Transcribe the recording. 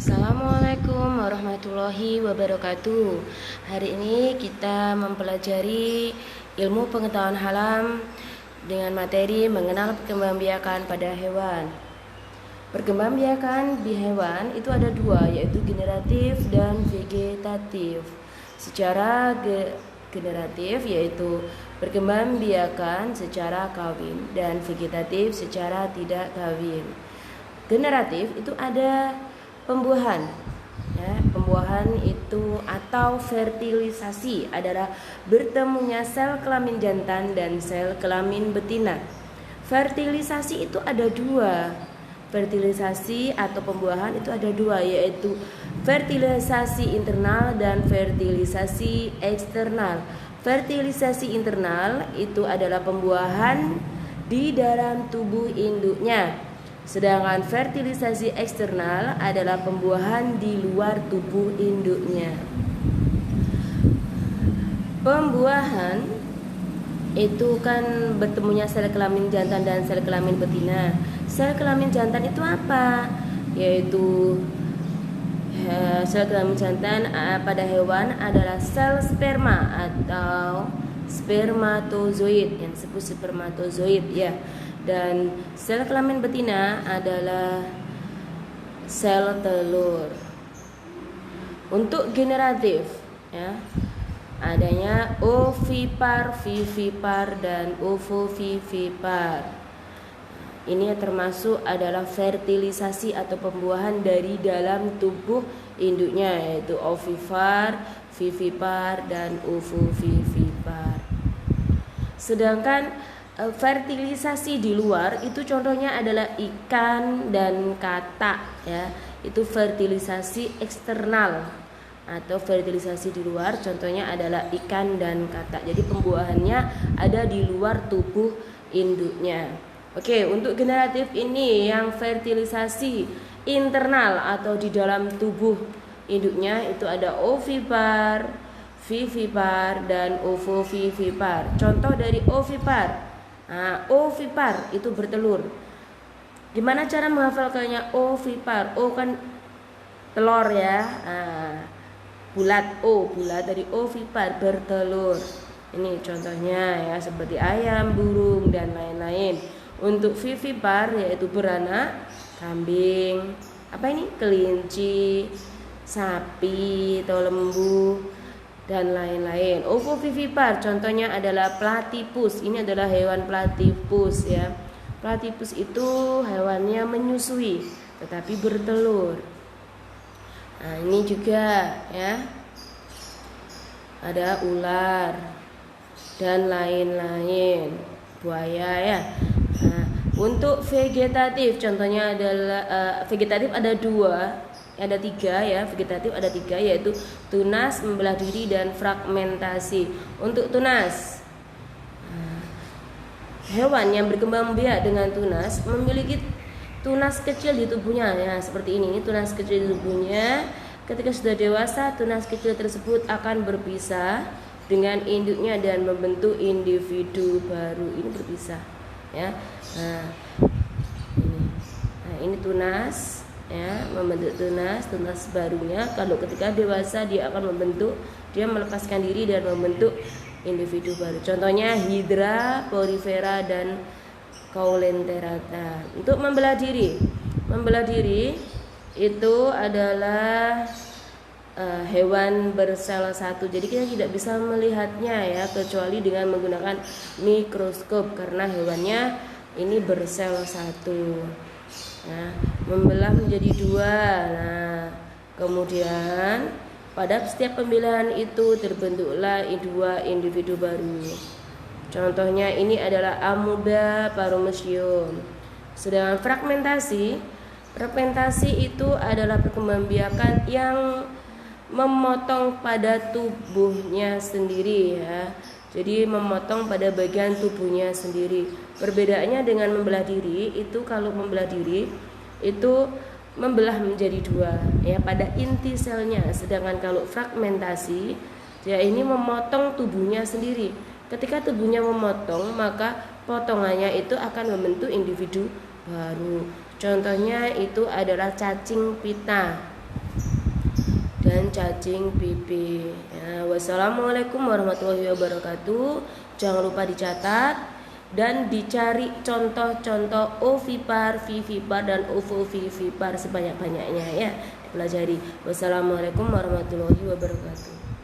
Assalamualaikum warahmatullahi wabarakatuh. Hari ini kita mempelajari ilmu pengetahuan alam dengan materi mengenal perkembangbiakan pada hewan. Perkembangbiakan di hewan itu ada dua, yaitu generatif dan vegetatif. Secara generatif yaitu perkembangbiakan secara kawin dan vegetatif secara tidak kawin. Generatif itu ada pembuahan, ya, pembuahan itu atau fertilisasi adalah bertemunya sel kelamin jantan dan sel kelamin betina. Fertilisasi itu ada dua. Fertilisasi atau pembuahan itu ada dua, yaitu fertilisasi internal dan fertilisasi eksternal. Fertilisasi internal itu adalah pembuahan di dalam tubuh induknya. Sedangkan fertilisasi eksternal adalah pembuahan di luar tubuh induknya. Pembuahan itu kan bertemunya sel kelamin jantan dan sel kelamin betina. Sel kelamin jantan itu apa? Yaitu sel kelamin jantan pada hewan adalah sel sperma atau spermatozoid, yang disebut spermatozoid ya. Dan sel kelamin betina adalah sel telur. Untuk generatif, ya, adanya ovipar, vivipar, dan ovovivipar. Ini termasuk adalah fertilisasi atau pembuahan dari dalam tubuh induknya, yaitu ovipar, vivipar, dan ovovivipar. Sedangkan fertilisasi di luar itu contohnya adalah ikan dan katak, ya. Itu fertilisasi eksternal atau fertilisasi di luar, contohnya adalah ikan dan katak. Jadi pembuahannya ada di luar tubuh induknya. Oke, untuk generatif ini yang fertilisasi internal atau di dalam tubuh induknya itu ada ovipar, vivipar, dan ovovivipar. Contoh dari ovipar. Ovipar itu bertelur. Gimana cara menghafalkannya? Ovipar, O kan telur ya, bulat, O bulat dari ovipar, bertelur. Ini contohnya ya, seperti ayam, burung, dan lain-lain. Untuk vivipar yaitu beranak, kambing, apa ini? Kelinci, sapi atau lembu, dan lain-lain. Ovovivipar contohnya adalah platypus. Ini adalah hewan platypus ya. Platypus itu hewannya menyusui tetapi bertelur. Nah, ini juga ya. Ada ular dan lain-lain, buaya ya. Nah, untuk vegetatif contohnya adalah vegetatif ada dua. Ada tiga ya, vegetatif ada tiga, yaitu tunas, membelah diri, dan fragmentasi. Untuk tunas, hewan yang berkembang biak dengan tunas memiliki tunas kecil di tubuhnya ya, seperti ini tunas kecil di tubuhnya. Ketika sudah dewasa, tunas kecil tersebut akan berpisah dengan induknya dan membentuk individu baru. Ini berpisah ya. Ini tunas ya, membentuk tunas barunya. Kalau ketika dewasa dia akan melepaskan diri dan membentuk individu baru. Contohnya Hydra, Porifera, dan Coelenterata. Untuk membelah diri itu adalah hewan bersel satu. Jadi kita tidak bisa melihatnya ya, kecuali dengan menggunakan mikroskop karena hewannya ini bersel satu. Nah, membelah menjadi dua. Nah, kemudian pada setiap pembelahan itu terbentuklah dua individu baru. Contohnya ini adalah Amoeba paramecium. Sedangkan fragmentasi itu adalah perkembangbiakan yang memotong pada tubuhnya sendiri ya. Jadi memotong pada bagian tubuhnya sendiri. Perbedaannya dengan membelah diri itu, kalau membelah diri itu membelah menjadi dua ya pada inti selnya. Sedangkan kalau fragmentasi ya ini memotong tubuhnya sendiri. Ketika tubuhnya memotong, maka potongannya itu akan membentuk individu baru. Contohnya itu adalah cacing pita. dan cacing pipih. Ya, wassalamualaikum warahmatullahi wabarakatuh. Jangan lupa dicatat dan dicari contoh-contoh ovipar, vivipar, dan ovovivipar sebanyak-banyaknya ya, dipelajari. Wassalamualaikum warahmatullahi wabarakatuh.